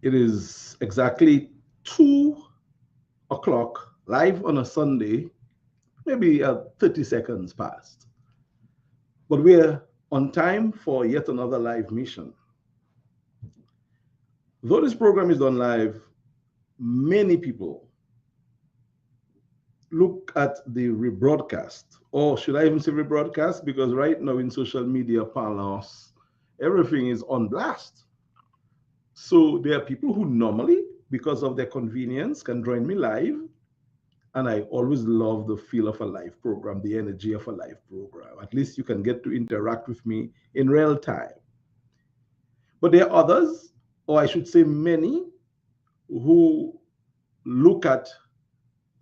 It is exactly 2 o'clock live on a Sunday, maybe 30 seconds past. But we're on time for yet another live mission. Though this program is done live, many people look at the rebroadcast, or should I even say rebroadcast? Because right now in social media parlance, everything is on blast. So there are people who normally, because of their convenience, can join me live. And I always love the feel of a live program, the energy of a live program. At least you can get to interact with me in real time. But there are others, or I should say many, who look at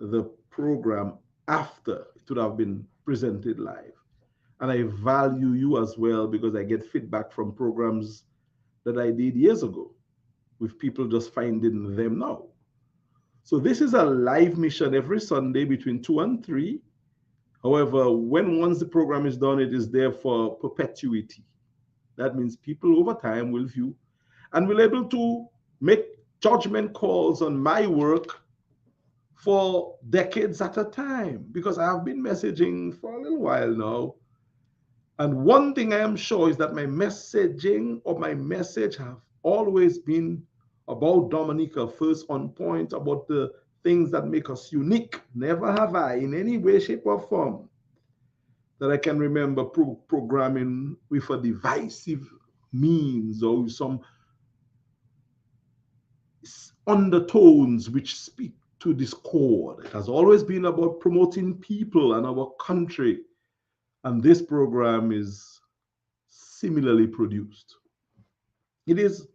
the program after it would have been presented live. And I value you as well because I get feedback from programs that I did years ago with people just finding them now. So this is a live mission every Sunday between 2 and 3. However, when once the program is done, it is there for perpetuity. That means people over time will view and will able to make judgment calls on my work for decades at a time because I have been messaging for a little while now. And one thing I am sure is that my messaging or my message have always been about Dominica, first on point, about the things that make us unique. Never have I, in any way, shape, or form, that I can remember programming with a divisive means or some undertones which speak to discord. It has always been about promoting people and our country. And this program is similarly produced. It is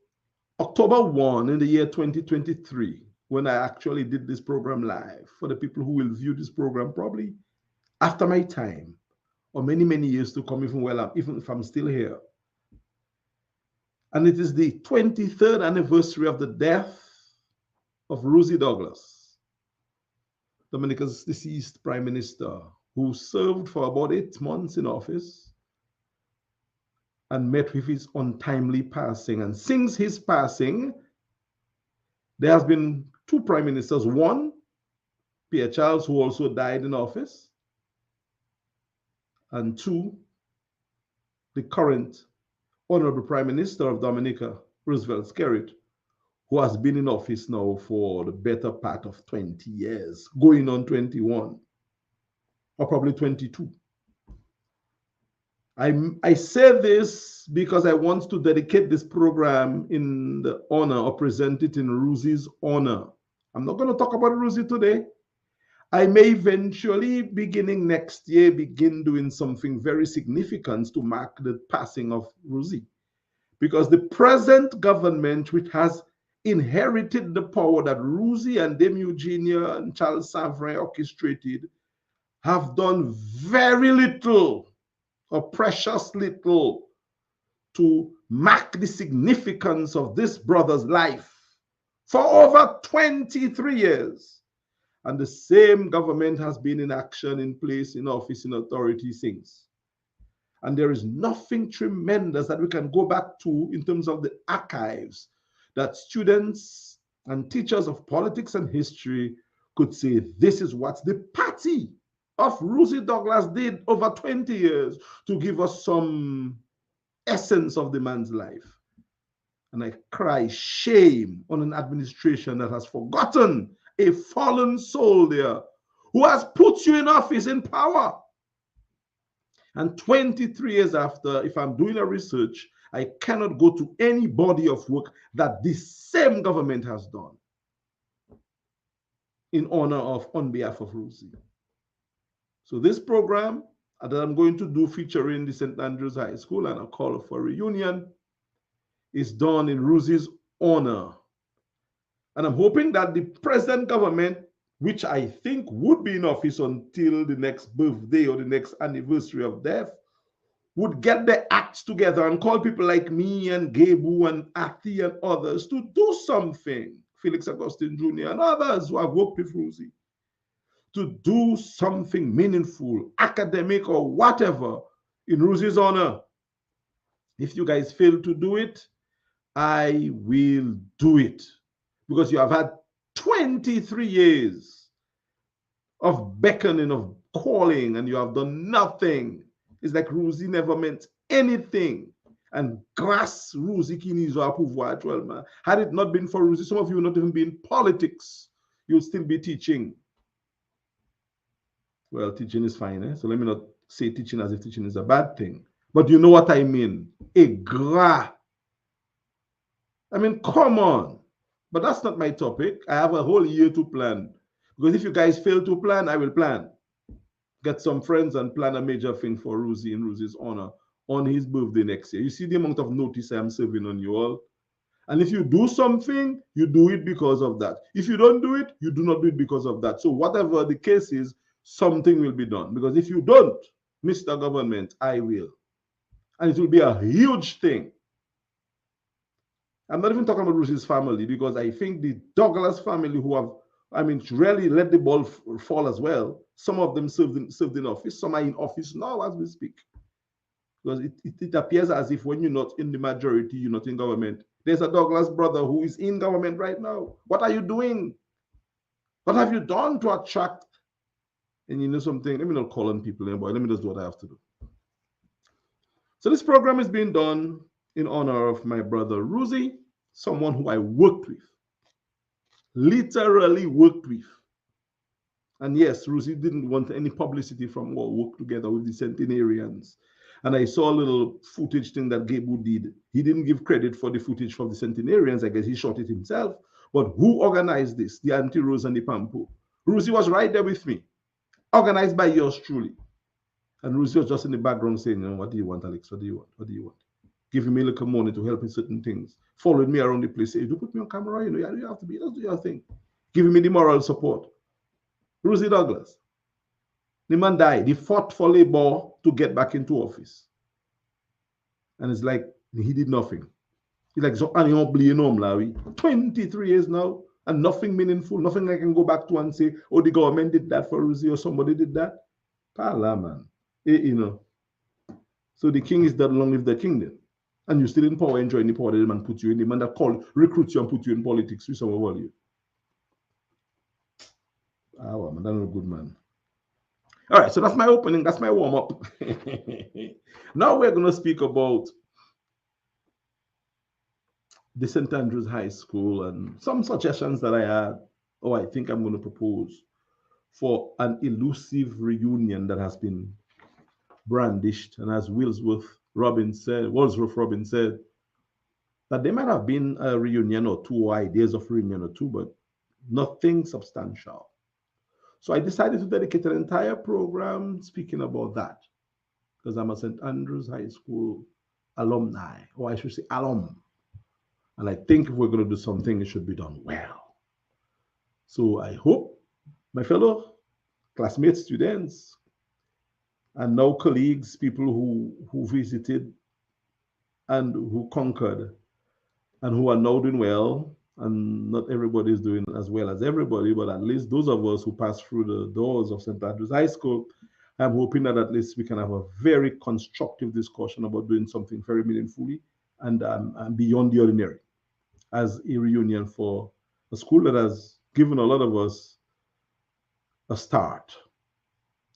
October 1 in the year 2023 when I actually did this program live for the people who will view this program probably after my time or many, many years to come, even if I'm still here. And it is the 23rd anniversary of the death of Rosie Douglas, Dominica's deceased prime minister, who served for about 8 months in office and met with his untimely passing. And since his passing, there has been two prime ministers. One, Pierre Charles, who also died in office, and two, the current Honorable Prime Minister of Dominica, Roosevelt Skerrit, who has been in office now for the better part of 20 years, going on 21, or probably 22. I say this because I want to dedicate this program in the honor or present it in Rosie's honor. I'm not going to talk about Rosie today. I may eventually, beginning next year, begin doing something very significant to mark the passing of Rosie. Because the present government, which has inherited the power that Rosie and Dame Eugenia and Charles Savrin orchestrated, have done very little or precious little to mark the significance of this brother's life for over 23 years. And the same government has been in action, in place, in office, in authority since. And there is nothing tremendous that we can go back to in terms of the archives that students and teachers of politics and history could say, this is what the party of Rosie Douglas did over 20 years to give us some essence of the man's life. And I cry shame on an administration that has forgotten a fallen soul there who has put you in office, in power. And 23 years after, if I'm doing a research, I cannot go to any body of work that this same government has done in honor of, on behalf of Rosie. So this program that I'm going to do featuring the St. Andrews High School and a call for reunion is done in Rosie's honor. And I'm hoping that the present government, which I think would be in office until the next birthday or the next anniversary of death, would get their acts together and call people like me and Gabu and Athi and others to do something, Felix Augustine Jr. and others who have worked with Rosie, to do something meaningful, academic or whatever, in Rosie's honor. If you guys fail to do it, I will do it. Because you have had 23 years of beckoning, of calling, and you have done nothing. It's like Rosie never meant anything. And grâce Rosie qui nous a pouvoir actuellement. Had it not been for Rosie, some of you would not even be in politics. You'll still be teaching. Well, teaching is fine, eh? So let me not say teaching as if teaching is a bad thing. But you know what I mean. A gra. I mean, come on. But that's not my topic. I have a whole year to plan. Because if you guys fail to plan, I will plan. Get some friends and plan a major thing for Rosie in Rosie's honor on his birthday next year. You see the amount of notice I am serving on you all. And if you do something, you do it because of that. If you don't do it, you do not do it because of that. So whatever the case is, something will be done. Because if you don't, Mr. Government, I will. And it will be a huge thing. I'm not even talking about Rosie's family because I think the Douglas family who have, I mean, really let the ball fall as well. Some of them served in office. Some are in office now as we speak. Because it appears as if when you're not in the majority, you're not in government. There's a Douglas brother who is in government right now. What are you doing? What have you done to attract? And you know something? Let me not call on people anymore. Let me just do what I have to do. So this program is being done in honor of my brother Ruzi, someone who I worked with, literally worked with. And yes, Ruzi didn't want any publicity from our work together with the centenarians. And I saw a little footage thing that Gabu did. He didn't give credit for the footage from the centenarians. I guess he shot it himself. But who organized this? The Auntie Rose and the Pampo. Ruzi was right there with me, organized by yours truly. And Ruzi was just in the background saying, you know, what do you want, Alex? What do you want? What do you want? Giving me a little money to help in certain things. Following me around the place. Say, do put me on camera, you know, you have to be, just do your thing. Giving me the moral support. Rosie Douglas. The man died. He fought for labor to get back into office. And it's like he did nothing. He's like, so 23 years now, and nothing meaningful, nothing I can go back to and say, oh, the government did that for Rosie or somebody did that. Pala, man. You know. So the king is dead, long live the kingdom. And you're still in power, enjoying the power that the man put you in. The man that recruits you and put you in politics with some of you. Ah, well, man, that's a good man. All right, so that's my opening. That's my warm up. Now we're going to speak about the St. Andrews High School and some suggestions that I had, or I think I'm going to propose for an elusive reunion that has been brandished. And as Wordsworth Robin said, that there might have been a reunion or two, or ideas of reunion or two, but nothing substantial. So I decided to dedicate an entire program speaking about that because I'm a St. Andrews High School alumni, or I should say alum. And I think if we're going to do something, it should be done well. So I hope my fellow classmates, students, and now colleagues, people who visited and who conquered and who are now doing well, and not everybody is doing as well as everybody, but at least those of us who pass through the doors of St. Andrews High School, I'm hoping that at least we can have a very constructive discussion about doing something very meaningfully and beyond the ordinary as a reunion for a school that has given a lot of us a start,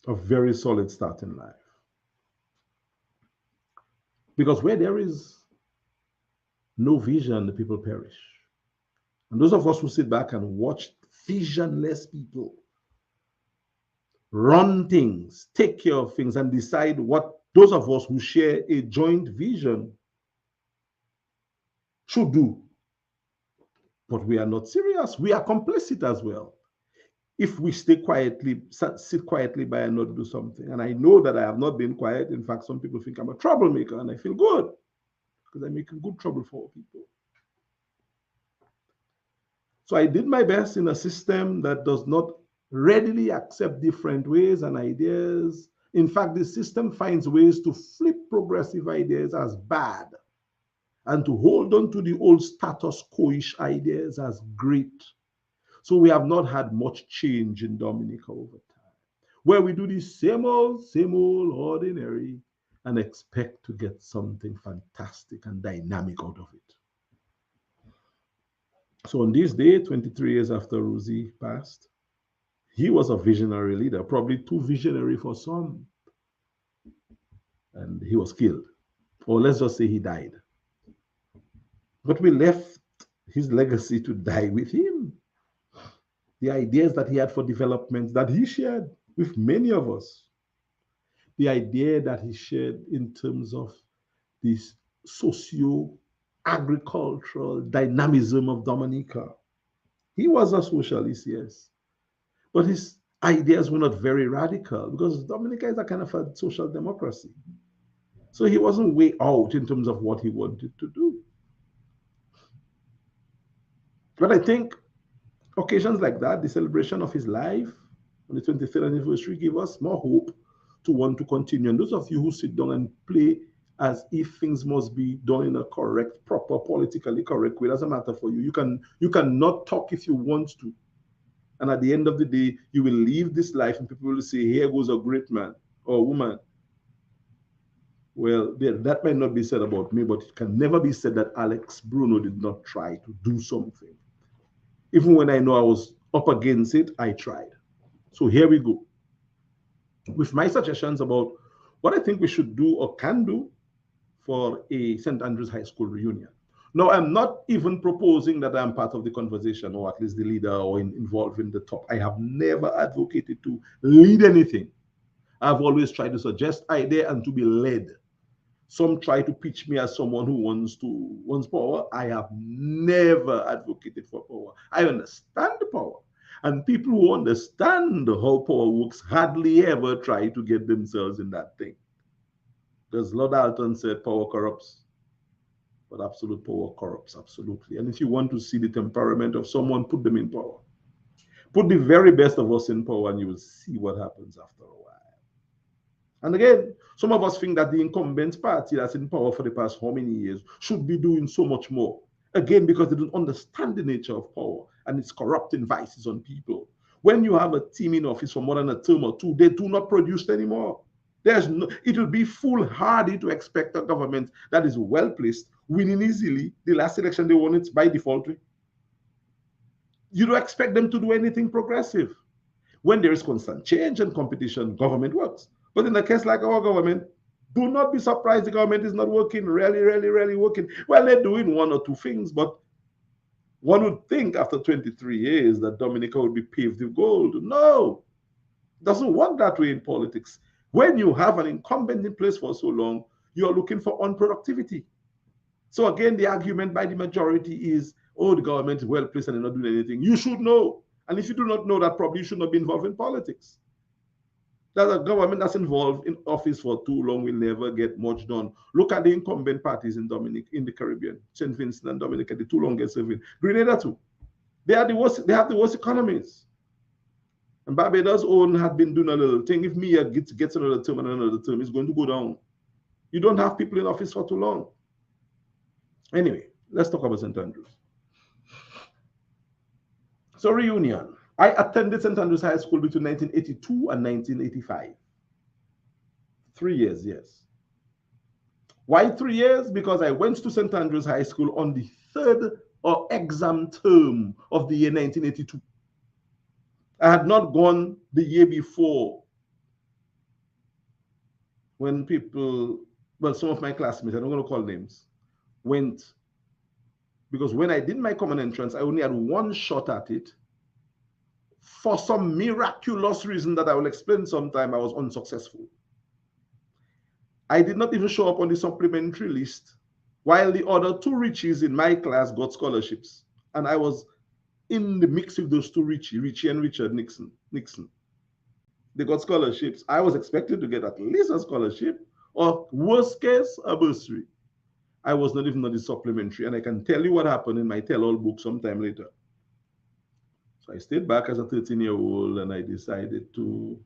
a very solid start in life. Because where there is no vision, the people perish. And those of us who sit back and watch visionless people run things, take care of things, and decide what those of us who share a joint vision should do. But we are not serious. We are complicit as well. If we stay quietly, sit quietly by and not do something. And I know that I have not been quiet. In fact, some people think I'm a troublemaker, and I feel good because I'm making good trouble for people. So I did my best in a system that does not readily accept different ways and ideas. In fact, the system finds ways to flip progressive ideas as bad and to hold on to the old status quo-ish ideas as great. So we have not had much change in Dominica over time, where we do the same old ordinary and expect to get something fantastic and dynamic out of it. So on this day, 23 years after Rosie passed, he was a visionary leader, probably too visionary for some, and he was killed. Or let's just say he died. But we left his legacy to die with him. The ideas that he had for development that he shared with many of us, the idea that he shared in terms of this socio agricultural dynamism of Dominica. He was a socialist, yes, but his ideas were not very radical because Dominica is a kind of a social democracy. So he wasn't way out in terms of what he wanted to do. But I think occasions like that, the celebration of his life on the 23rd anniversary, give us more hope to want to continue. And those of you who sit down and play as if things must be done in a correct, proper, politically correct way, doesn't matter for you. You cannot talk if you want to. And at the end of the day, you will leave this life and people will say, here goes a great man or woman. Well, that might not be said about me, but it can never be said that Alex Bruno did not try to do something. Even when I know I was up against it, I tried. So here we go. With my suggestions about what I think we should do or can do for a St. Andrews High School reunion. Now, I'm not even proposing that I'm part of the conversation or at least the leader or involved in the top. I have never advocated to lead anything. I've always tried to suggest idea and to be led. Some try to pitch me as someone who wants power. I have never advocated for power. I understand the power. And people who understand how power works hardly ever try to get themselves in that thing. Because Lord Alton said power corrupts, but absolute power corrupts, absolutely. And if you want to see the temperament of someone, put them in power. Put the very best of us in power and you will see what happens after a while. And again, some of us think that the incumbent party that's in power for the past how many years should be doing so much more. Again, because they don't understand the nature of power and its corrupting vices on people. When you have a team in office for more than a term or two, they do not produce anymore. It will be foolhardy to expect a government that is well placed, winning easily. The last election they won it by default. You don't expect them to do anything progressive. When there is constant change and competition, government works. But in a case like our government, do not be surprised the government is not working, really working. Well, they're doing one or two things, but one would think after 23 years that Dominica would be paved with gold. No, it doesn't work that way in politics. When you have an incumbent in place for so long, you're looking for unproductivity. So again, the argument by the majority is, oh, the government is well placed and they're not doing anything. You should know. And if you do not know that, probably you should not be involved in politics. That a government that's involved in office for too long will never get much done. Look at the incumbent parties in the Caribbean, St. Vincent and Dominica, the two longest serving. Grenada too. They have the worst economies. And Barbados' own had been doing a little thing. If Mia gets another term and another term, it's going to go down. You don't have people in office for too long. Anyway, let's talk about St. Andrews. So reunion. I attended St. Andrews High School between 1982 and 1985. 3 years, yes. Why 3 years? Because I went to St. Andrews High School on the third or exam term of the year 1982. I had not gone the year before when people, well, some of my classmates, I'm not going to call names, went. Because when I did my common entrance, I only had one shot at it. For some miraculous reason that I will explain sometime, I was unsuccessful. I did not even show up on the supplementary list, while the other two Richies in my class got scholarships. And I was in the mix with those two Richie and Richard Nixon. They got scholarships. I was expected to get at least a scholarship, or worst case, a bursary. I was not even on the supplementary, and I can tell you what happened in my tell-all book sometime later. So I stayed back as a 13-year-old, and I decided to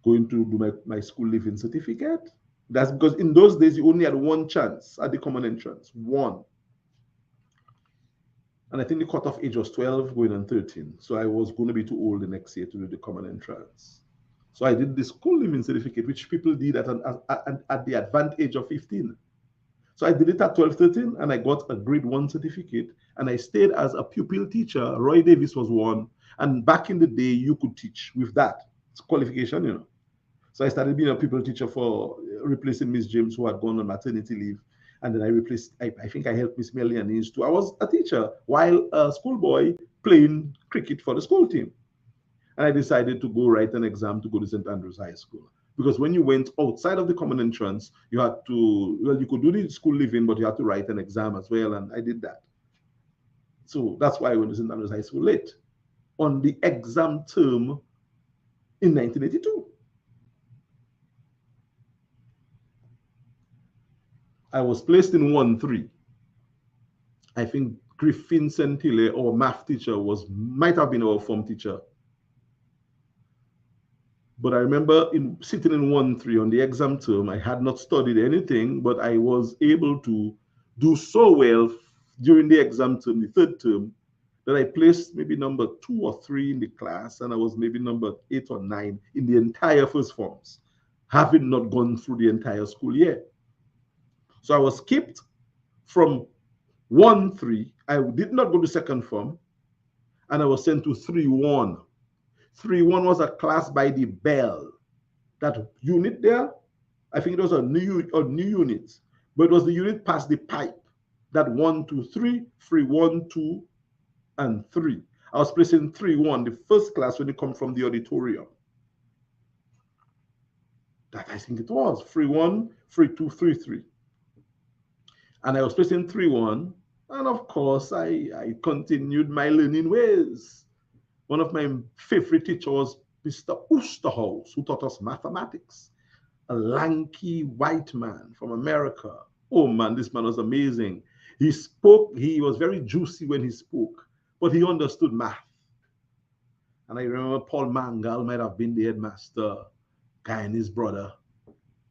go into do my school living certificate. That's because in those days, you only had one chance at the common entrance, one. And I think the cutoff age was 12, going on 13. So I was going to be too old the next year to do the common entrance. So I did the school living certificate, which people did at the advanced age of 15. So I did it at 12, 13, and I got a grade 1 certificate. And I stayed as a pupil teacher. Roy Davis was one. And back in the day, you could teach with that. It's qualification, you know. So I started being a pupil teacher for replacing Miss James, who had gone on maternity leave. And then I replaced, I think I helped Miss Melianese too. I was a teacher while a schoolboy playing cricket for the school team. And I decided to go write an exam to go to St. Andrews High School. Because when you went outside of the common entrance, you had to, well, you could do the school living, but you had to write an exam as well. And I did that. So that's why I went to St. Andrews High School late on the exam term in 1982. I was placed in 1-3. I think Griffin Sentile, our math teacher, might have been our form teacher. But I remember sitting in 1-3 on the exam term. I had not studied anything, but I was able to do so well during the exam term, the third term, that I placed maybe number 2 or 3 in the class, and I was maybe number 8 or 9 in the entire first forms, having not gone through the entire school year. So I was skipped from 1-3. I did not go to second form, and I was sent to 3-1. 3-1 was a class by the bell. That unit there, I think it was a new unit, but it was the unit past the pipe. That 1, 2, 3, 3, 1, 2, and 3. I was placed in 3-1, the first class when you come from the auditorium. That I think it was 3-1, 3-2, 3-3. And I was placed in 3-1, and of course I continued my learning ways. One of my favorite teachers was Mr. Oosterhouse, who taught us mathematics. A lanky white man from America. Oh man, this man was amazing. He was very juicy when he spoke, but he understood math. And I remember Paul Mangal might have been the headmaster, Guy and his brother.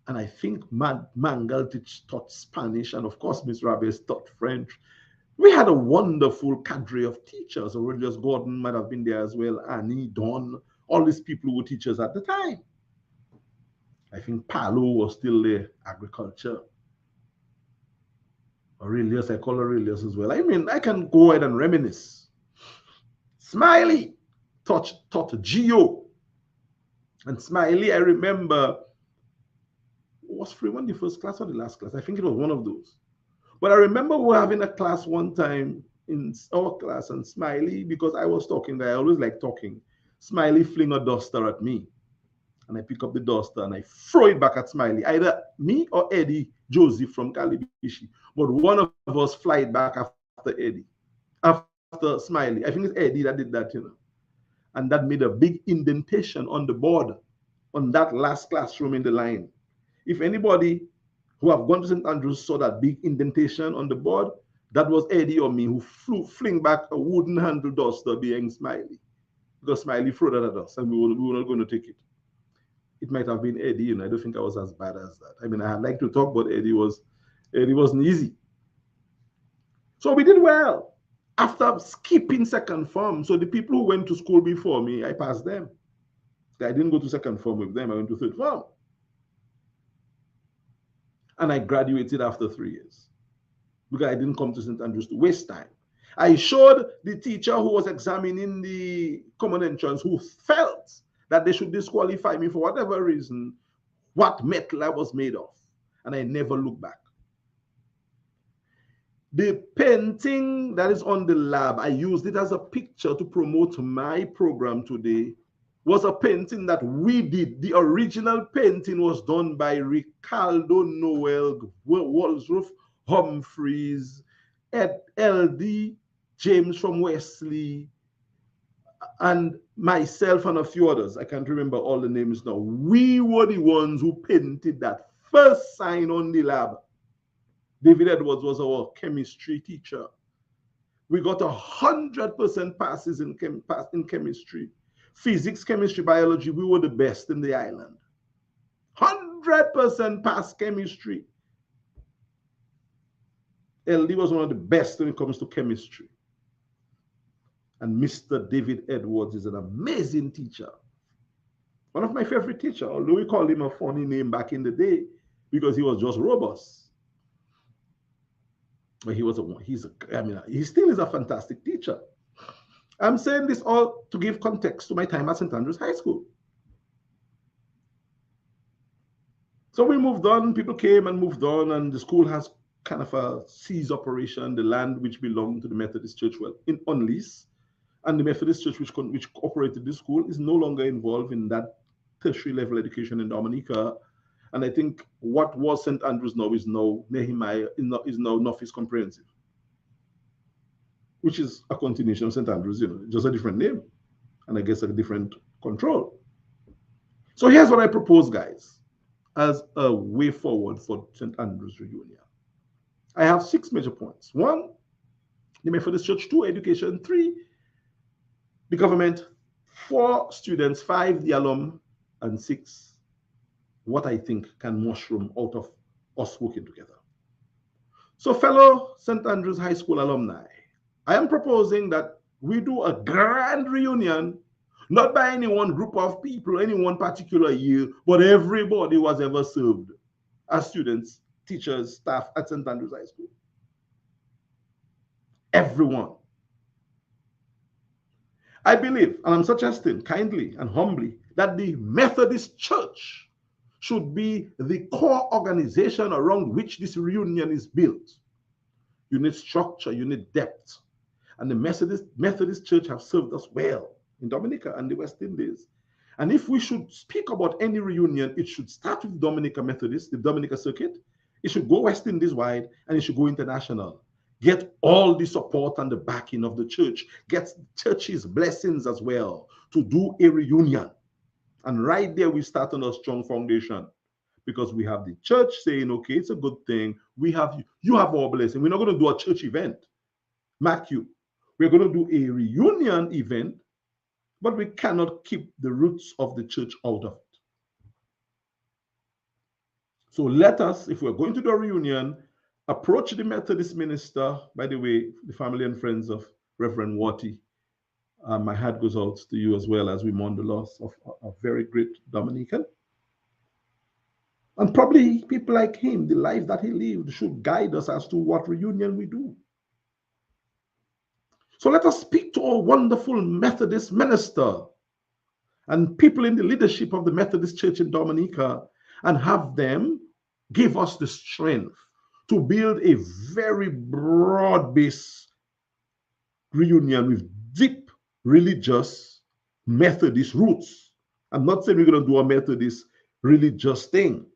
And I think Mangal taught Spanish, and of course Miss Rabes taught French. We had a wonderful cadre of teachers. Aurelius Gordon might have been there as well, Annie, Don, all these people who were teachers at the time. I think Palo was still there, agriculture. Aurelius, I call Aurelius as well. I mean, I can go ahead and reminisce. Smiley taught Geo. And Smiley, I remember, was Freeman the first class or the last class? I think it was one of those. But I remember we were having a class one time in our class, and Smiley, because I was talking, I always like talking, Smiley fling a duster at me. And I pick up the duster and I throw it back at Smiley. Either me or Eddie Joseph from Calibishi. But one of us fly it back after Eddie, after Smiley. I think it's Eddie that did that, you know. And that made a big indentation on the board on that last classroom in the line. If anybody who have gone to St. Andrews saw that big indentation on the board, that was Eddie or me who fling back a wooden handle duster behind Smiley. Because Smiley threw that at us and we were not going to take it. It might have been Eddie, and I don't think I was as bad as that. I mean, I like to talk, but Eddie wasn't easy. So we did well. After skipping second form, so the people who went to school before me, I passed them. I didn't go to second form with them, I went to third form. And I graduated after 3 years because I didn't come to St. Andrews to waste time. I showed the teacher who was examining the common entrance, who felt that they should disqualify me for whatever reason, what metal I was made of. And I never looked back. The painting that is on the lab, I used it as a picture to promote my program today, was a painting that we did. The original painting was done by Ricardo Noel, Walsroof Humphreys, L.D. James from Wesley, and myself and a few others. I can't remember all the names now. We were the ones who painted that first sign on the lab. David Edwards was our chemistry teacher. We got 100% passes in chemistry. Physics, chemistry, biology, we were the best in the island. 100% pass chemistry. LD was one of the best when it comes to chemistry. And Mr. David Edwards is an amazing teacher. One of my favorite teachers, although we called him a funny name back in the day because he was just robust. But he still is a fantastic teacher. I'm saying this all to give context to my time at St. Andrews High School. So we moved on, people came and moved on, and the school has kind of a seize operation. The land which belonged to the Methodist Church, well, on lease, and the Methodist Church which operated the school is no longer involved in that tertiary level education in Dominica. And I think what was St. Andrews now is now Nehemiah, is now Northeast Comprehensive, which is a continuation of St. Andrews, just a different name, and I guess a different control. So here's what I propose, guys, as a way forward for St. Andrews reunion. I have 6 major points. 1, the Methodist Church. 2, education. 3, the government. 4, students. 5, the alum. And 6, what I think can mushroom out of us working together. So fellow St. Andrews High School alumni, I am proposing that we do a grand reunion, not by any one group of people, any one particular year, but everybody who has ever served as students, teachers, staff at St. Andrews High School. Everyone. I believe, and I'm suggesting kindly and humbly, that the Methodist Church should be the core organization around which this reunion is built. You need structure, you need depth. And the Methodist Church have served us well in Dominica and the West Indies. And if we should speak about any reunion, it should start with Dominica Methodist, the Dominica Circuit. It should go West Indies wide, and it should go international. Get all the support and the backing of the church. Get church's blessings as well to do a reunion. And right there, we start on a strong foundation, because we have the church saying, okay, it's a good thing. You have our blessing. We're not going to do a church event. Mark you. We're going to do a reunion event, but we cannot keep the roots of the church out of it. So let us, if we're going to do a reunion, approach the Methodist minister. By the way, the family and friends of Reverend Watty, my heart goes out to you as well, as we mourn the loss of a very great Dominican. And probably people like him, the life that he lived, should guide us as to what reunion we do. So let us speak to our wonderful Methodist minister and people in the leadership of the Methodist Church in Dominica, and have them give us the strength to build a very broad-based reunion with deep religious Methodist roots. I'm not saying we're going to do a Methodist religious thing,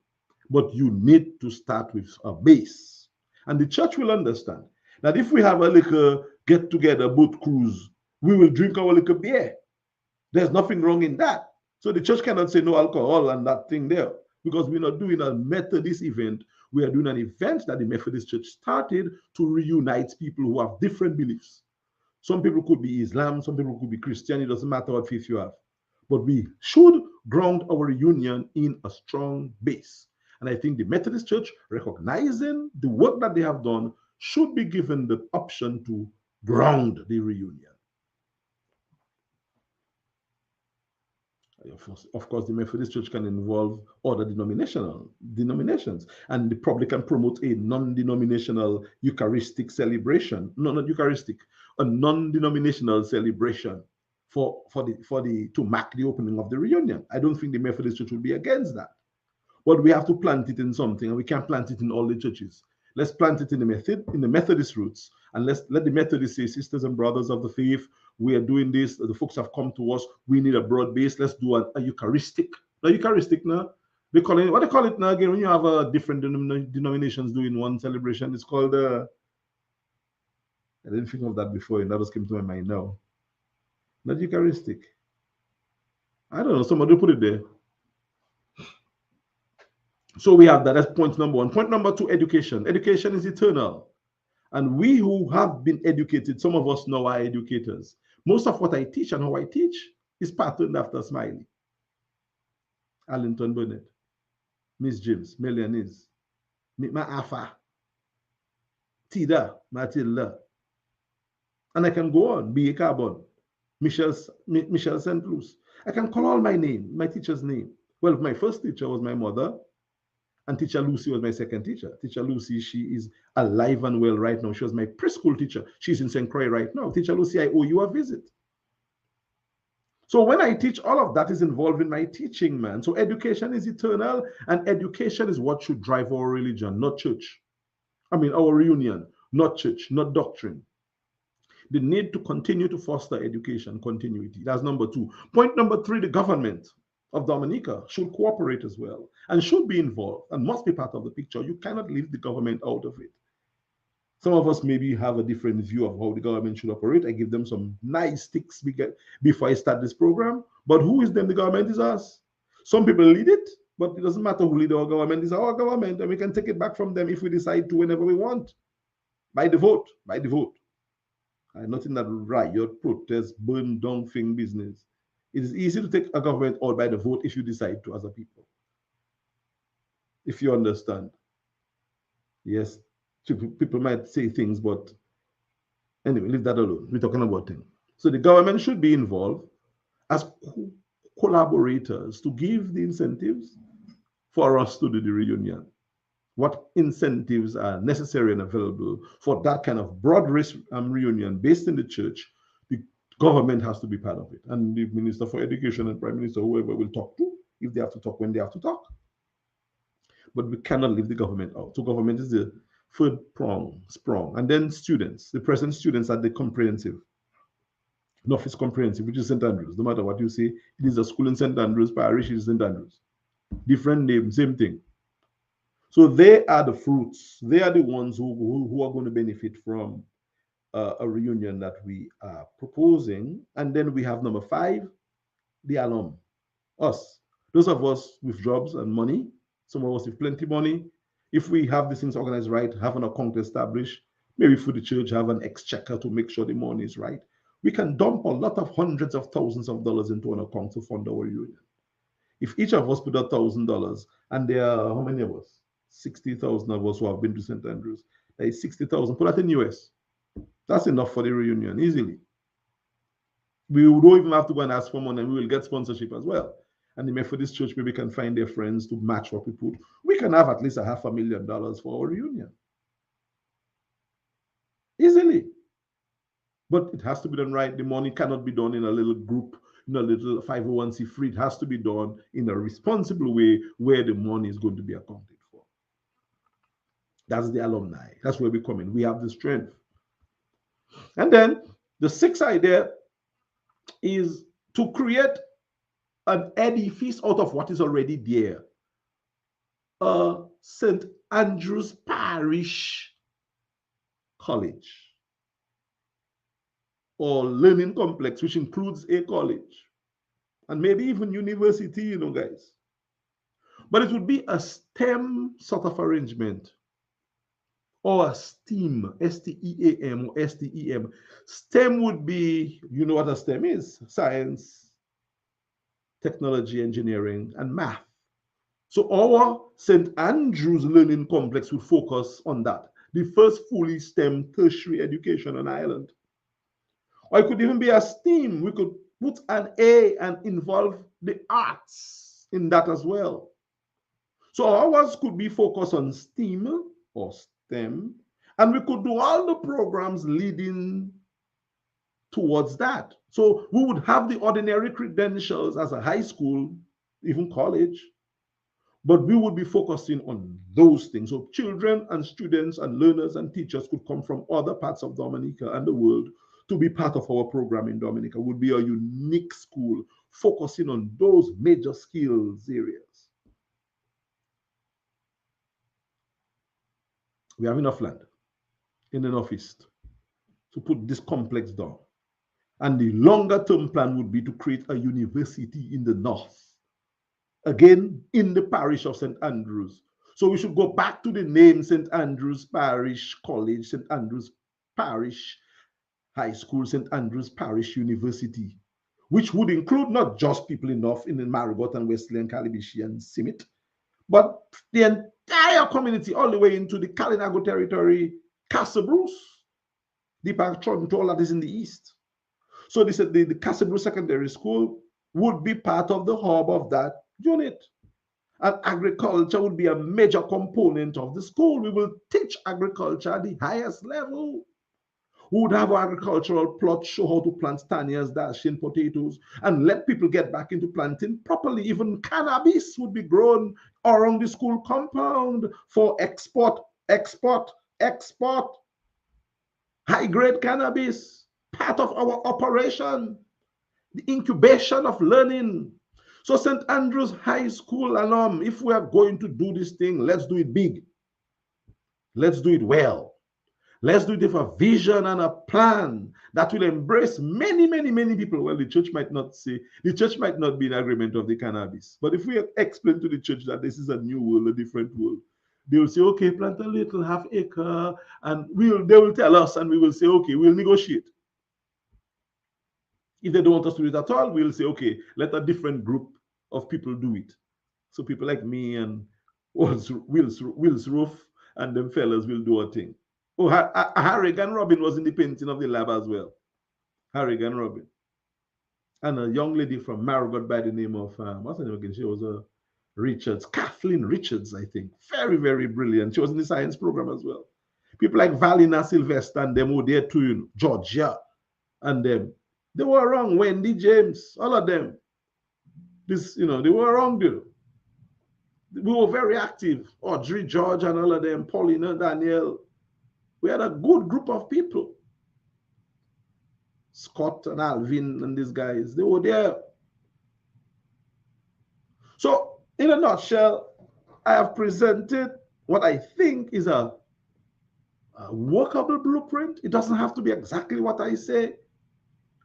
but you need to start with a base. And the church will understand that if we have a little get-together boat cruise, we will drink our little beer. There's nothing wrong in that. So the church cannot say no alcohol and that thing there, because we're not doing a Methodist event. We are doing an event that the Methodist Church started to reunite people who have different beliefs. Some people could be Islam, some people could be Christian. It doesn't matter what faith you have. But we should ground our reunion in a strong base. And I think the Methodist Church, recognizing the work that they have done, should be given the option to ground the reunion. Of course, the Methodist Church can involve other denominations, and they probably can promote a non-denominational Eucharistic celebration. No, not Eucharistic, a non-denominational celebration to mark the opening of the reunion. I don't think the Methodist Church will be against that. But we have to plant it in something, and we can't plant it in all the churches. Let's plant it in the Methodist roots, and let the Methodists say, sisters and brothers of the faith, we are doing this. The folks have come to us. We need a broad base. Let's do a Eucharistic. Now, Eucharistic now, what they call it now again, when you have different denominations doing one celebration, it's called, I didn't think of that before, and that just came to my mind now. Not Eucharistic. I don't know, somebody put it there. So we have that. That's point number 1. Point number 2, education. Education is eternal. And we who have been educated, some of us now are educators. Most of what I teach and how I teach is patterned after Smiley, Arlington Burnett, Miss James, Melianese, Ma Afa, Tida, Matilda. And I can go on, B.A. Carbon, Michelle St. Louis. I can call all my teacher's name. Well, my first teacher was my mother. And Teacher Lucy was my second teacher. Teacher Lucy, she is alive and well right now. She was my preschool teacher. She's in St. Croix right now. Teacher Lucy, I owe you a visit. So when I teach, all of that is involved in my teaching, man. So education is eternal, and education is what should drive our religion, not church. I mean, our reunion, not church, not doctrine. The need to continue to foster education continuity. That's number two. Point number three, the government of Dominica should cooperate as well and should be involved and must be part of the picture. You cannot leave the government out of it. Some of us maybe have a different view of how the government should operate. I give them some nice tips before I start this program. But who is them? The government is us. Some people lead it, but it doesn't matter who lead our government. It's our government, and we can take it back from them if we decide to whenever we want. By the vote, by the vote. Not in that riot, protest, burn down thing business. It is easy to take a government out by the vote if you decide to as a people. If you understand. Yes, people might say things, but anyway, leave that alone. We're talking about things. So the government should be involved as collaborators to give the incentives for us to do the reunion. What incentives are necessary and available for that kind of broad risk reunion based in the church, the government has to be part of it. And the Minister for Education and Prime Minister, whoever will talk to, if they have to talk when they have to talk. But we cannot leave the government out. So government is the third sprung. And then students, the present students are the comprehensive. North is comprehensive, which is St. Andrews. No matter what you say, it is a school in St. Andrews, parish is St. Andrews. Different name, same thing. So they are the fruits. They are the ones who are going to benefit from a reunion that we are proposing. And then we have number 5, the alum, us. Those of us with jobs and money, some of us with plenty money. If we have these things organized right, have an account established, maybe for the church, have an exchequer to make sure the money is right, we can dump a lot of hundreds of thousands of dollars into an account to fund our reunion. If each of us put $1,000, and there are how many of us? 60,000 of us who have been to St. Andrews. That is 60,000. Put that in US. That's enough for the reunion, easily. We don't even have to go and ask for money, and we will get sponsorship as well. And the Methodist Church maybe can find their friends to match what we put. We can have at least $500,000 for our reunion. Easily. But it has to be done right. The money cannot be done in a little group, in a little 501c3. It has to be done in a responsible way where the money is going to be accounted for. That's the alumni. That's where we come in. We have the strength. And then the 6th idea is to create an edifice out of what is already there. St. Andrew's Parish College or learning complex, which includes a college and maybe even university, you know, guys. But it would be a STEM sort of arrangement, or a STEAM, STEAM or STEM. STEM would be, you know what a STEM is? Science, technology, engineering, and math. So our St. Andrew's Learning Complex would focus on that. The first fully STEM tertiary education on Ireland. Or it could even be a STEAM. We could put an A and involve the arts in that as well. So ours could be focused on STEAM or STEM, and we could do all the programs leading towards that. So we would have the ordinary credentials as a high school, even college, but we would be focusing on those things. So children and students and learners and teachers could come from other parts of Dominica and the world to be part of our program in Dominica. It would be a unique school focusing on those major skills areas. We have enough land in the Northeast to put this complex down. And the longer term plan would be to create a university in the north, again, in the parish of St. Andrews. So we should go back to the name St. Andrews Parish College, St. Andrews Parish High School, St. Andrews Parish University, which would include not just people in North, in Marigot and Wesley and Calibishi and Simit, but the entire community, all the way into the Kalinago territory, Castle Bruce, the Toronto, all that is in the east. So they said the Castle Bruce Secondary School would be part of the hub of that unit. And agriculture would be a major component of the school. We will teach agriculture at the highest level. We would have agricultural plots show how to plant stanias, dashing potatoes, and let people get back into planting properly. Even cannabis would be grown around the school compound for export, export, export. High grade cannabis, part of our operation, the incubation of learning. So, St. Andrew's High School alum, if we are going to do this thing, let's do it big. Let's do it well. Let's do it with a vision and a plan that will embrace many, many, many people. Well, the church might not say, the church might not be in agreement of the cannabis. But if we explain to the church that this is a new world, a different world, they will say, okay, plant a little half acre, and they will tell us, and we will say, okay, we'll negotiate. If they don't want us to do it at all, we'll say, okay, let a different group of people do it. So people like me and Will's Roof and them fellas will do a thing. Oh, Harrigan Robin was in the painting of the lab as well. Harrigan Robin. And a young lady from Marigot by the name of, what's her name again? She was a Richards, Kathleen Richards, I think. Very, very brilliant. She was in the science program as well. People like Valina Sylvester and them were there too, you know, Georgia and them. They were around, Wendy James, all of them. This, you know, they were around there. We were very active. Audrey George and all of them, Paulina, Danielle. We had a good group of people. Scott and Alvin and these guys, they were there. So, in a nutshell, I have presented what I think is a workable blueprint. It doesn't have to be exactly what I say,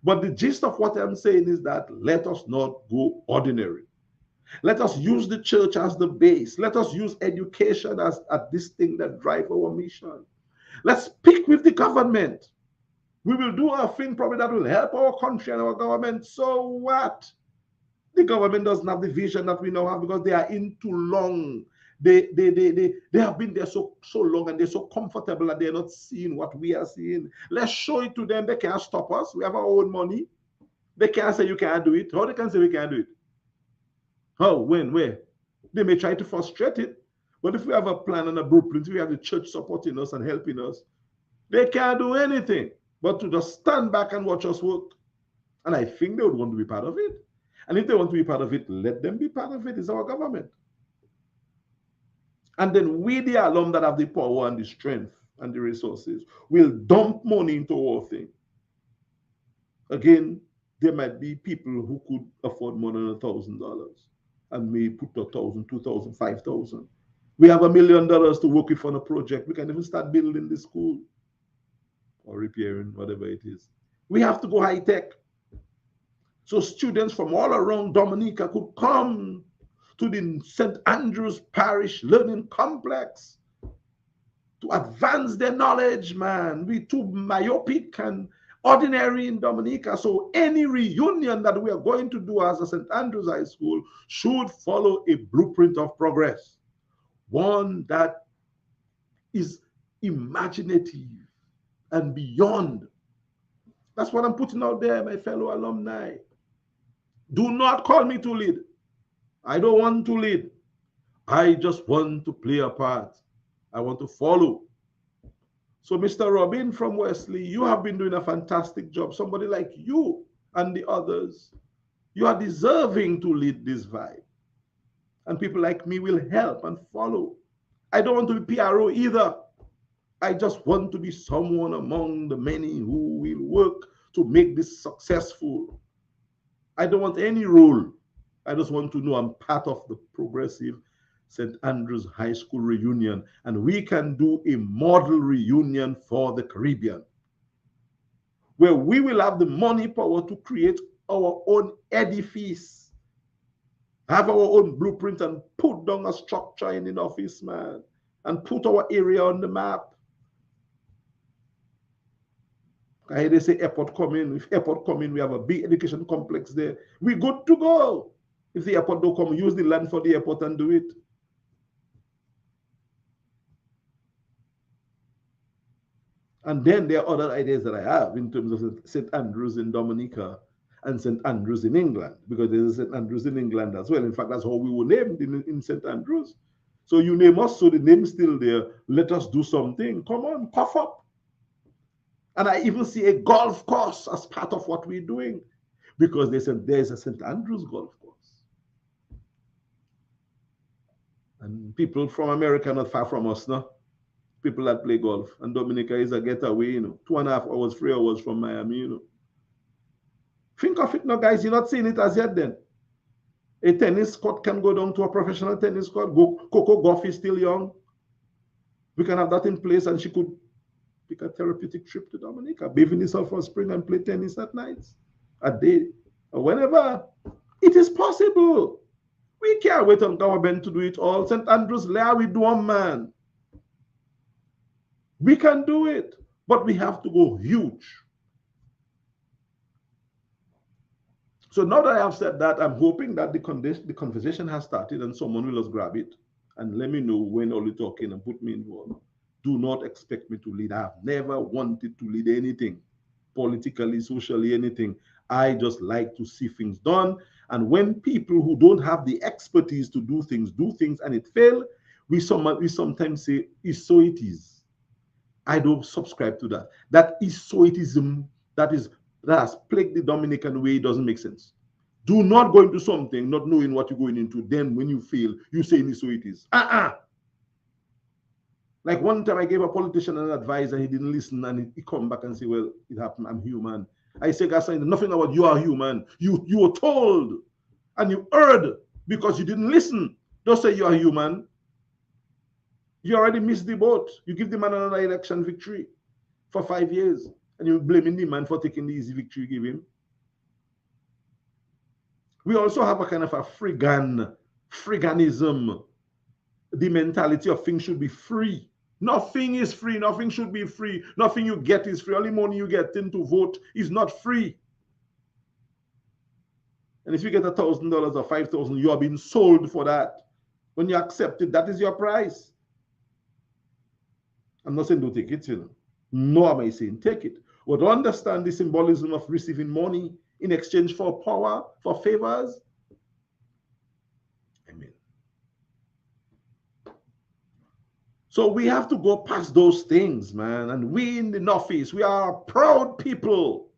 but the gist of what I'm saying is that let us not go ordinary. Let us use the church as the base. Let us use education as this thing that drives our mission. Let's speak with the government. We will do a thing probably that will help our country and our government. So what? The government doesn't have the vision that we now have because they are in too long. They have been there so long and they're so comfortable that they're not seeing what we are seeing. Let's show it to them. They can't stop us. We have our own money. They can't say you can't do it. How they can say we can't do it? How? When? Where? They may try to frustrate it. But if we have a plan and a blueprint, we have the church supporting us and helping us, they can't do anything but to just stand back and watch us work. And I think they would want to be part of it. And if they want to be part of it, let them be part of it. It's our government. And then we, the alum that have the power and the strength and the resources, will dump money into our thing. Again, there might be people who could afford more than $1,000 and may put 1,000, 2,000, 5,000. We have $1 million to work with on a project. We can even start building the school or repairing, whatever it is. We have to go high tech. So students from all around Dominica could come to the St. Andrew's Parish Learning Complex to advance their knowledge, man. We too myopic and ordinary in Dominica. So any reunion that we are going to do as a St. Andrew's High School should follow a blueprint of progress. One that is imaginative and beyond. That's what I'm putting out there, my fellow alumni. Do not call me to lead. I don't want to lead. I just want to play a part. I want to follow. So, Mr. Robin from Wesley, you have been doing a fantastic job. Somebody like you and the others, you are deserving to lead this vibe. And people like me will help and follow. I don't want to be PRO either. I just want to be someone among the many who will work to make this successful. I don't want any role. I just want to know I'm part of the progressive St. Andrew's High School reunion, and we can do a model reunion for the Caribbean, where we will have the money power to create our own edifice, have our own blueprint, and put down a structure in an office, man, and put our area on the map. I hear they say airport coming. If airport coming, we have a big education complex there. We're good to go. If the airport don't come, use the land for the airport and do it. And then there are other ideas that I have in terms of St. Andrews in Dominica. and St. Andrews in England, because there's a St. Andrews in England as well. In fact, that's how we were named in St. Andrews. So you name us, so the name's still there. Let us do something. Come on, puff up. And I even see a golf course as part of what we're doing, because there's a St. Andrews golf course. And people from America not far from us, no? People that play golf. And Dominica is a getaway, 2.5 hours, 3 hours from Miami, Think of it now, guys. You're not seeing it as yet then. A tennis court can go down to a professional tennis court. Coco Gauff is still young. We can have that in place, and she could pick a therapeutic trip to Dominica, bathe in the sulfur spring and play tennis at nights, a day, or whenever. It is possible. We can't wait on government to do it all. St. Andrews, Lea, we do one man. We can do it, but we have to go huge. So now that I have said that, I'm hoping that the conversation has started and someone will just grab it and let me know when all the talking and put me involved. Do not expect me to lead. I have never wanted to lead anything, politically, socially, anything. I just like to see things done. And when people who don't have the expertise to do things and it fail, we sometimes say, is so it is. I don't subscribe to that. That is so it ism that has plagued the Dominican way. It doesn't make sense. Do not go into something not knowing what you're going into. Then when you fail, you say it is so it is. Like one time I gave a politician an advice and he didn't listen, and he come back and say, well, it happened, I'm human. I say, guys, nothing about you are human. You were told and you heard because you didn't listen. Don't say you are human. You already missed the boat. You give the man another election victory for 5 years and you're blaming the man for taking the easy victory you give him. We also have a kind of a friganism, the mentality of things should be free. Nothing is free. Nothing should be free. Nothing you get is free. Only money you get in to vote is not free. And if you get $1,000 or $5,000, you are being sold for that. When you accept it, that is your price. I'm not saying don't take it, Nor am I saying take it. But understand the symbolism of receiving money in exchange for power, for favors. Amen. So we have to go past those things, man. And we in the Northeast, we are proud people.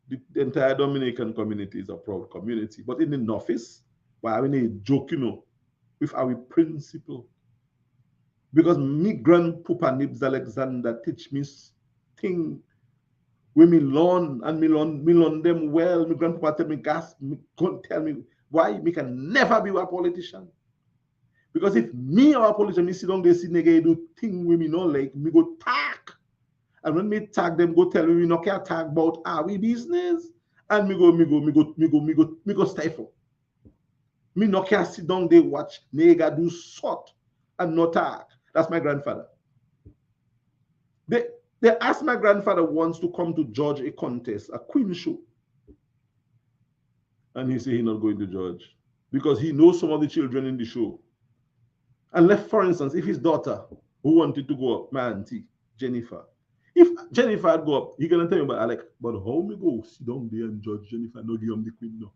The entire Dominican community is a proud community. But in the Northeast, why we need joke, with our principle. Because me grandpapa Nibs Alexander teach me thing when me learn and me learn them well. My grandpapa tell me gas, tell me why me can never be a politician. Because if me or a politician, me sit down there, see nigga do thing with me no like, me go tag. And when me tag them, go tell me no care tag about our business. And me go stifle. Me no care sit down there watch nigga do sort and no tag. That's my grandfather. They asked my grandfather once to come to judge a contest, a queen show. And he said he's not going to judge because he knows some of the children in the show. And left, for instance, if his daughter who wanted to go up, my auntie, Jennifer, if Jennifer had go up, he's going to tell me about Alec, but how me go sit down there and judge Jennifer, no give him the queen, no.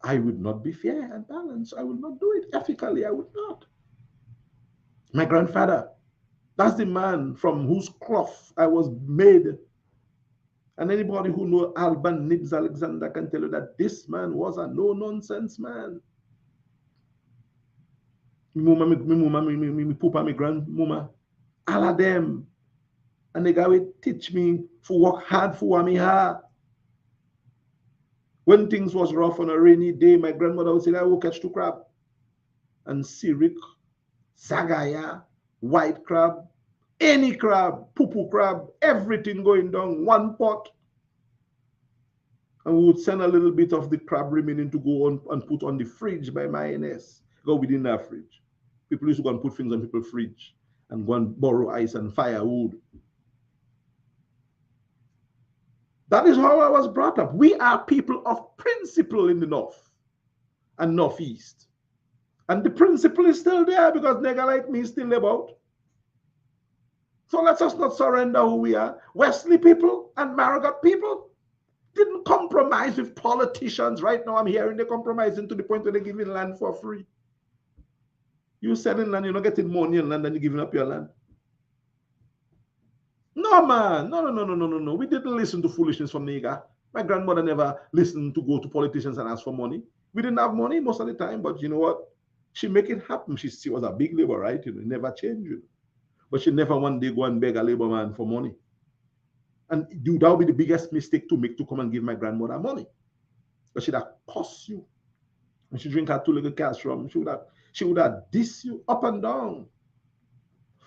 I would not be fair and balanced. I would not do it. Ethically, I would not. My grandfather, that's the man from whose cloth I was made. And anybody who knows Alban Nibs Alexander can tell you that this man was a no-nonsense man. Me papa, my grandmama, all of them. And the guy will teach me to work hard for what me have. When things was rough on a rainy day, my grandmother would say, I will catch 2 crab. And sirik, sagaya, white crab, any crab, poo crab, everything going down, 1 pot. And we would send a little bit of the crab remaining to go on and put on the fridge by mayonnaise. Go within that fridge. People used to go and put things on people's fridge and go and borrow ice and firewood. That is how I was brought up. We are people of principle in the North and Northeast. And the principle is still there because nigga like me is still about. So let us not surrender who we are. Wesley people and Marigot people. Didn't compromise with politicians. Right now, I'm hearing they're compromising to the point where they're giving land for free. You selling land, you're not getting money in land, and you're giving up your land. No, man. No, no, no, no, no, no, no. We didn't listen to foolishness from nigger. My grandmother never listened to go to politicians and ask for money. We didn't have money most of the time, but you know what? She make it happen. She was a big labor, right? You know, never changed. You know. But she never one day go and beg a labor man for money. And that would be the biggest mistake to make, to come and give my grandmother money. But she'd have cost you. When she drink her 2 little cash from, she would have diss you up and down.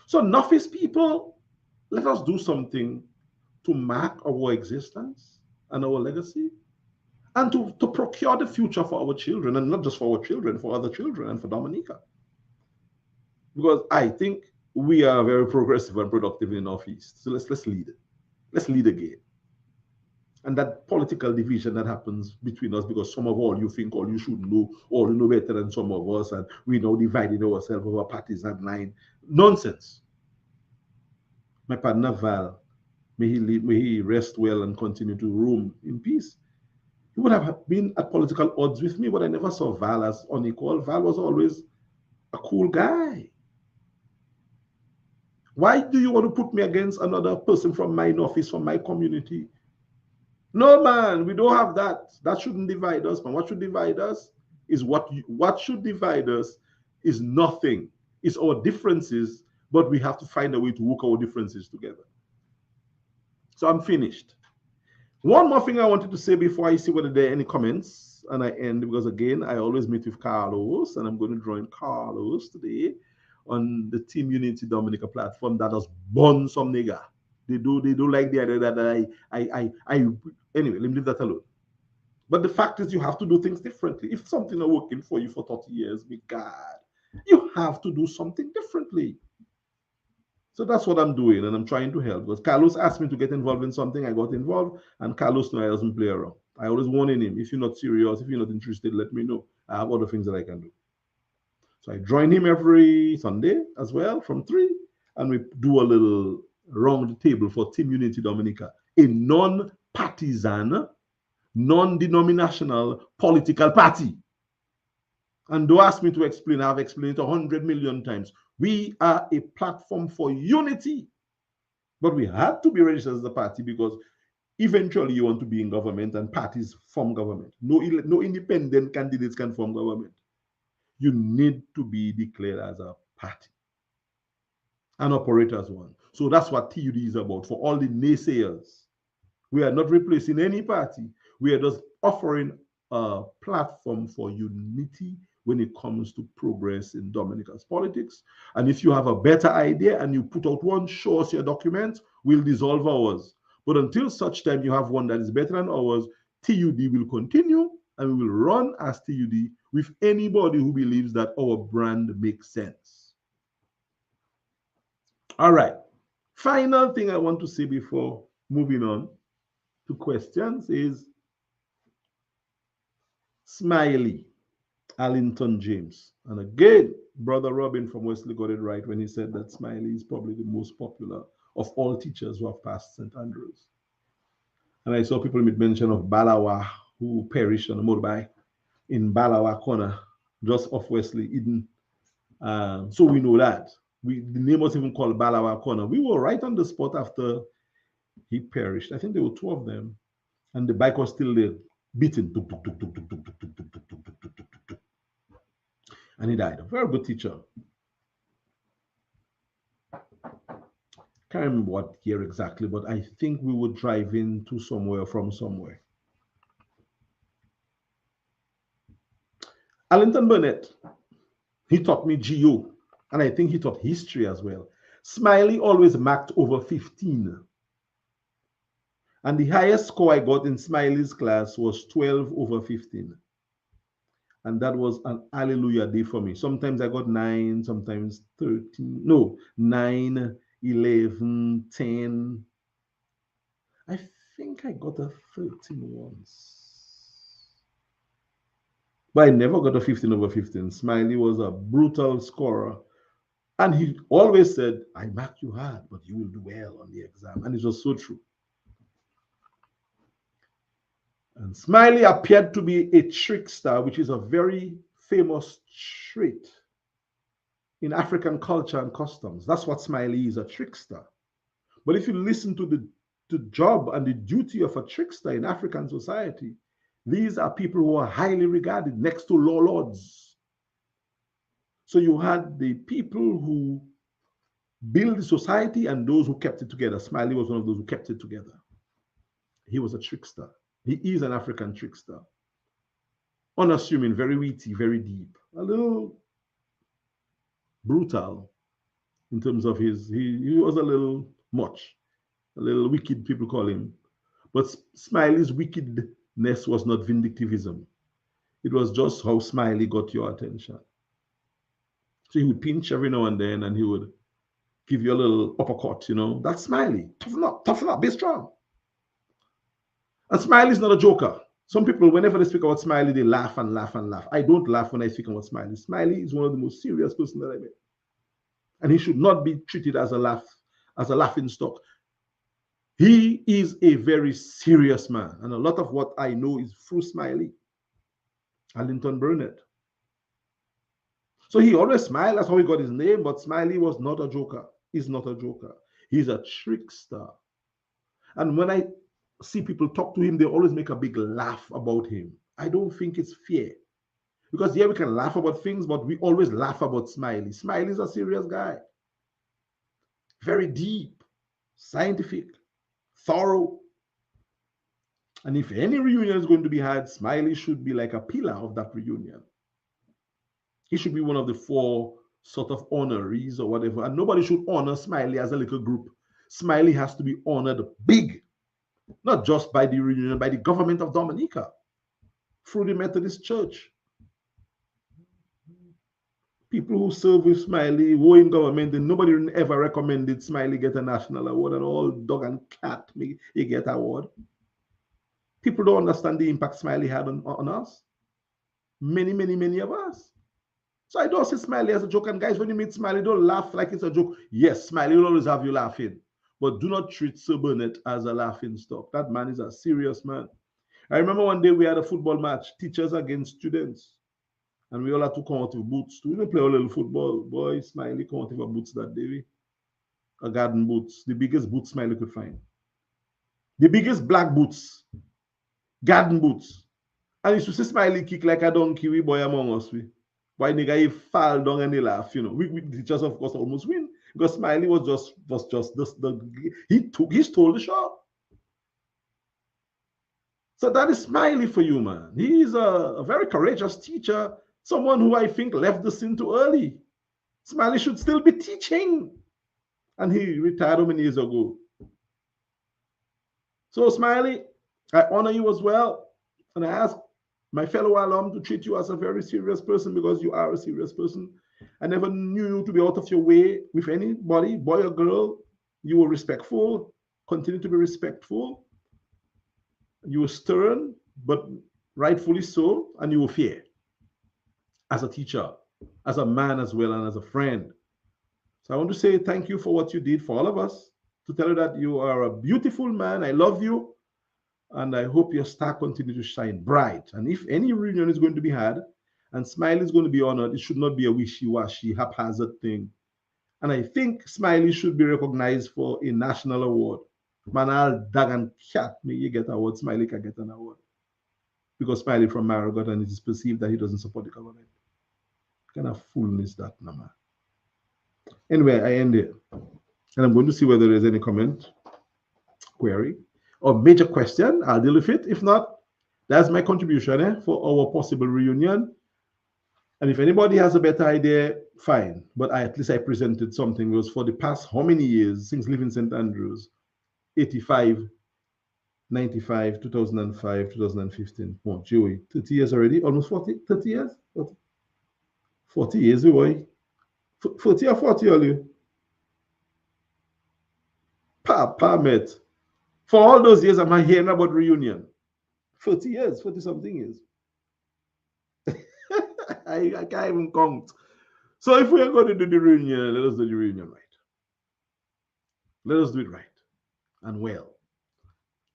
So Noffice people, let us do something to mark our existence and our legacy, and to procure the future for our children, and not just for our children, for other children, and for Dominica. Because I think we are very progressive and productive in the Northeast. So let's lead it. Let's lead again. And that political division that happens between us, because some of all you think all you should know, all you know better than some of us, and we now dividing ourselves over partisan line. Nonsense. My partner Val, may he rest well and continue to roam in peace. He would have been at political odds with me, but I never saw Val as unequal. Val was always a cool guy. Why do you want to put me against another person from my office, from my community? No, man, we don't have that. That shouldn't divide us, man. What should divide us is what should divide us is nothing. It's our differences, but we have to find a way to work our differences together. So I'm finished. One more thing I wanted to say before I see whether there are any comments and I end, because again, I always meet with Carlos, and I'm going to join Carlos today on the Team Unity Dominica platform that has born some nigga. They do like the idea that I anyway, let me leave that alone. But the fact is, you have to do things differently. If something is working for you for 30 years, be God, you have to do something differently. So that's what I'm doing, and I'm trying to help. Because Carlos asked me to get involved in something, I got involved, and Carlos knows I doesn't play around. I always warn him, if you're not serious, if you're not interested, let me know. I have other things that I can do. So I join him every Sunday as well from 3, and we do a little round table for Team Unity Dominica, a non-partisan, non-denominational political party. And don't ask me to explain, I've explained it 100 million times. We are a platform for unity. But we had to be registered as a party because eventually you want to be in government, and parties form government. No independent candidates can form government. You need to be declared as a party and operate as one. So that's what TUD is about. For all the naysayers, we are not replacing any party. We are just offering a platform for unity when it comes to progress in Dominica's politics. And if you have a better idea and you put out one, show us your document, we'll dissolve ours. But until such time you have one that is better than ours, TUD will continue, and we will run as TUD with anybody who believes that our brand makes sense. All right. Final thing I want to say before moving on to questions is Smiley, Allington James. And again, Brother Robin from Wesley got it right when he said that Smiley is probably the most popular of all teachers who have passed St. Andrews. And I saw people make mention of Balawa, who perished on a motorbike in Balawa Corner, just off Wesley Eden. So we know that. The name was even called Balawa Corner. We were right on the spot after he perished. I think there were 2 of them, and the bike was still there, beaten. And he died. A very good teacher. Can't remember what year exactly, but I think we were driving to somewhere from somewhere. Allington Burnett, he taught me GO, and I think he taught history as well. Smiley always marked over 15. And the highest score I got in Smiley's class was 12 over 15. And that was an hallelujah day for me. Sometimes I got 9, sometimes 13. No, 9, 11, 10. I think I got a 13 once. But I never got a 15 over 15. Smiley was a brutal scorer. And he always said, I mark you hard, but you will do well on the exam. And it was so true. And Smiley appeared to be a trickster, which is a very famous trait in African culture and customs. That's what Smiley is, a trickster. But if you listen to the job and the duty of a trickster in African society, these are people who are highly regarded next to law lords. So you had the people who built the society and those who kept it together. Smiley was one of those who kept it together. He was a trickster. He is an African trickster. Unassuming, very witty, very deep, a little brutal in terms of he was a little much, a little wicked, people call him. But Smiley's wickedness was not vindictivism. It was just how Smiley got your attention. So he would pinch every now and then and he would give you a little uppercut, you know. That's Smiley. Toughen up, be strong. And Smiley is not a joker. Some people, whenever they speak about Smiley, they laugh and laugh and laugh. I don't laugh when I speak about Smiley. Smiley is one of the most serious person that I met. And he should not be treated as a laughing stock. He is a very serious man. And a lot of what I know is through Smiley. Allington Burnett. So he always smiled. That's how he got his name. But Smiley was not a joker. He's not a joker. He's a trickster. And when I see people talk to him, they always make a big laugh about him. I don't think it's fair. Because yeah, we can laugh about things, but we always laugh about Smiley. Smiley is a serious guy. Very deep, scientific, thorough. And if any reunion is going to be had, Smiley should be like a pillar of that reunion. He should be one of the 4 sort of honorees or whatever. And nobody should honor Smiley as a little group. Smiley has to be honored big, not just by the reunion, by the government of Dominica, through the Methodist Church. People who serve with Smiley were in government, and nobody ever recommended Smiley get a national award, and all dog and cat he get award. People don't understand the impact Smiley had on us. Many of us. So I don't see Smiley as a joke. And guys, when you meet Smiley, don't laugh like it's a joke. Yes, Smiley will always have you laughing. But do not treat Sir Burnett as a laughing stock. That man is a serious man. I remember one day we had a football match, teachers against students. And we all had to come out with boots. We didn't play a little football. Boy, Smiley come out with boots that day. A garden boots. The biggest boots Smiley could find. The biggest black boots. Garden boots. And you should see Smiley kick like a donkey, we boy among us. Why nigga he fall down and he laugh, you know. We teachers of course almost win because Smiley was just he stole the show. So that is Smiley for you, man. He is a very courageous teacher, someone who I think left the scene too early. Smiley should still be teaching. And he retired how many years ago? So Smiley, I honor you as well. And I ask my fellow alum to treat you as a very serious person because you are a serious person. I never knew you to be out of your way with anybody, boy or girl. You were respectful, continue to be respectful. You were stern, but rightfully so, and you were fair as a teacher, as a man as well, and as a friend. So I want to say thank you for what you did for all of us, to tell you that you are a beautiful man. I love you. And I hope your star continues to shine bright. And if any reunion is going to be had and Smiley is going to be honored, it should not be a wishy-washy, haphazard thing. And I think Smiley should be recognized for a national award. Man, I'll dog and cat me, you get an award, Smiley can get an award. Because Smiley from Marigot and it is perceived that he doesn't support the government. What kind of foolness that, no, man. Anyway, I end it. And I'm going to see whether there's any comment, query, or major question. I'll deal with it. If not, that's my contribution for our possible reunion. And if anybody has a better idea, fine. But at least I presented something. It was for the past how many years since living St. Andrews? 85, 95, 2005, 2015. Oh, Joey, 30 years already? Almost 40? 30 years? 40 years, boy. 40 or 40 earlier? Papa met. For all those years, I'm hearing about reunion. 40 years, 40 something years. I can't even count. So if we are going to do the reunion, let us do the reunion right. Let us do it right and well.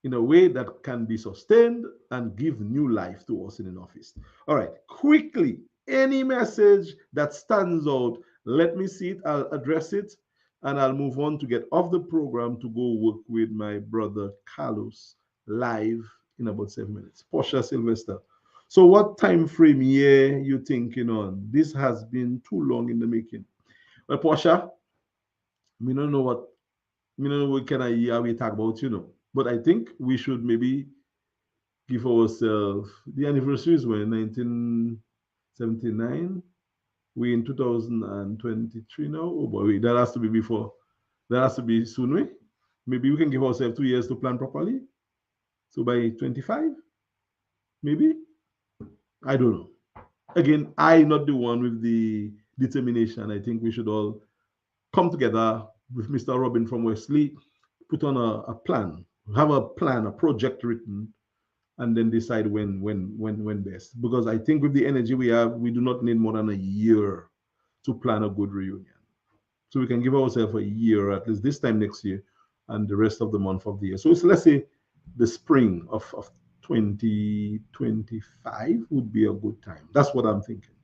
in a way that can be sustained and give new life to us in the office. All right, quickly, any message that stands out, let me see it, I'll address it, and I'll move on to get off the program to go work with my brother Carlos live in about 7 minutes. Portia Sylvester. So what time frame year you thinking on? This has been too long in the making. Well, Portia, we don't know what what kind of year we talk about, But I think we should maybe give ourselves the anniversary is when 1979. We in 2023 now. Oh boy, that has to be before. That has to be soon. Maybe we can give ourselves 2 years to plan properly. So by 25, maybe. I don't know. Again, I not the one with the determination. I think we should all come together with Mr. Robin from Wesley, put on a plan, have a plan, a project written, and then decide when best. Because I think with the energy we have, we do not need more than a year to plan a good reunion. So we can give ourselves a year, at least this time next year, and the rest of the month of the year. So it's, let's say the spring of 2025 would be a good time. That's what I'm thinking.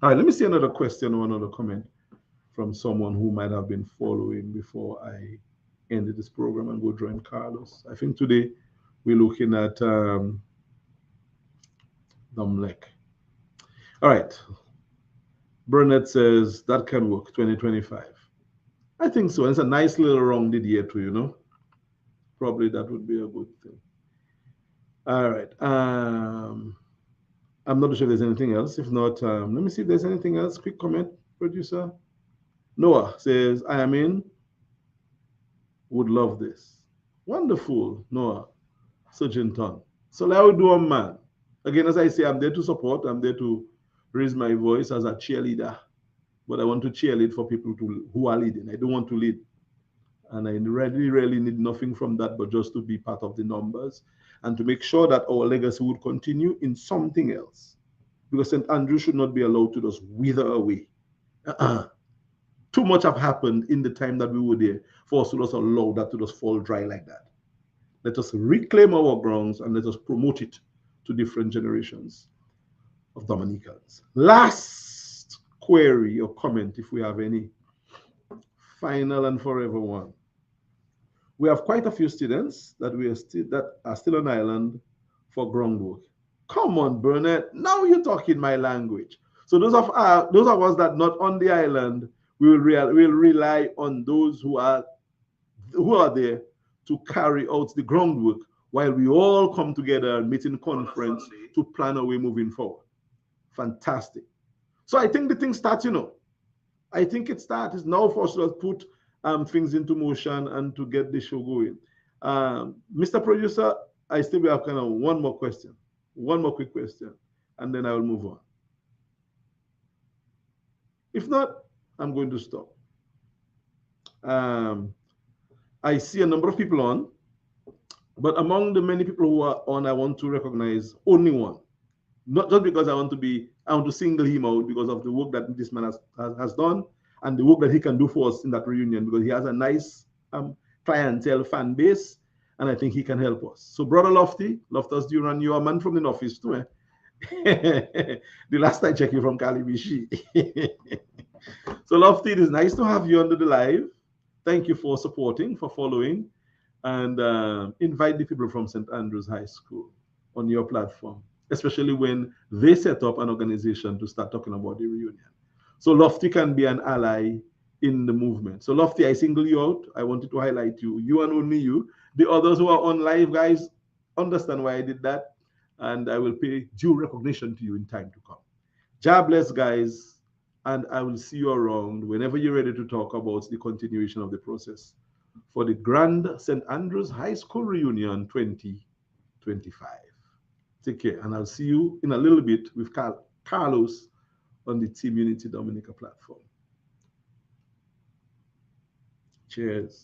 All right, let me see another question or another comment from someone who might have been following before I ended this program and go join Carlos. I think today we're looking at Domlek. All right. Burnett says that can work 2025. I think so. It's a nice little rounded year too. Probably that would be a good thing. All right. I'm not sure if there's anything else. If not, let me see if there's anything else. Quick comment, producer. Noah says, I am in. Would love this. Wonderful, Noah. Surgenton. So I would do a man. Again, as I say, I'm there to support. I'm there to raise my voice as a cheerleader. But I want to cheerlead for people who are leading. I don't want to lead. And I really need nothing from that, but just to be part of the numbers and to make sure that our legacy would continue in something else. Because St. Andrew should not be allowed to just wither away. Too much have happened in the time that we were there for us to just allow that to just fall dry like that. Let us reclaim our grounds and let us promote it to different generations of Dominicans. Last query or comment, if we have any. Final and forever one. We have quite a few students that are still on island for groundwork. Come on, Burnett. Now you're talking my language. So those of us that not on the island, will rely on those who are there to carry out the groundwork while we all come together and meet in conference to plan a way moving forward. Fantastic. So I think the thing starts, I think it starts. It's now for us to put things into motion and to get the show going. Mr. Producer, I still have kind of one more quick question, and then I will move on. If not, I'm going to stop. I see a number of people on, but among the many people who are on, I want to recognize only one. Not just because I want to single him out because of the work that this man has done and the work that he can do for us in that reunion, because he has a nice clientele fan base, and I think he can help us. So, Brother Loftus Duran, you're a man from the office too, eh? The last I checked you from Kalibishi. So, Lofty, it is nice to have you under the live. Thank you for supporting, for following, and invite the people from St. Andrews High School on your platform, especially when they set up an organization to start talking about the reunion. So Lofty can be an ally in the movement. So Lofty, I single you out. I wanted to highlight you, you and only you. The others who are on live, guys, understand why I did that, and I will pay due recognition to you in time to come. God bless, guys, and I will see you around whenever you're ready to talk about the continuation of the process for the Grand St. Andrews High School Reunion 2025. Take care, and I'll see you in a little bit with Carlos on the Team Unity Dominica platform. Cheers.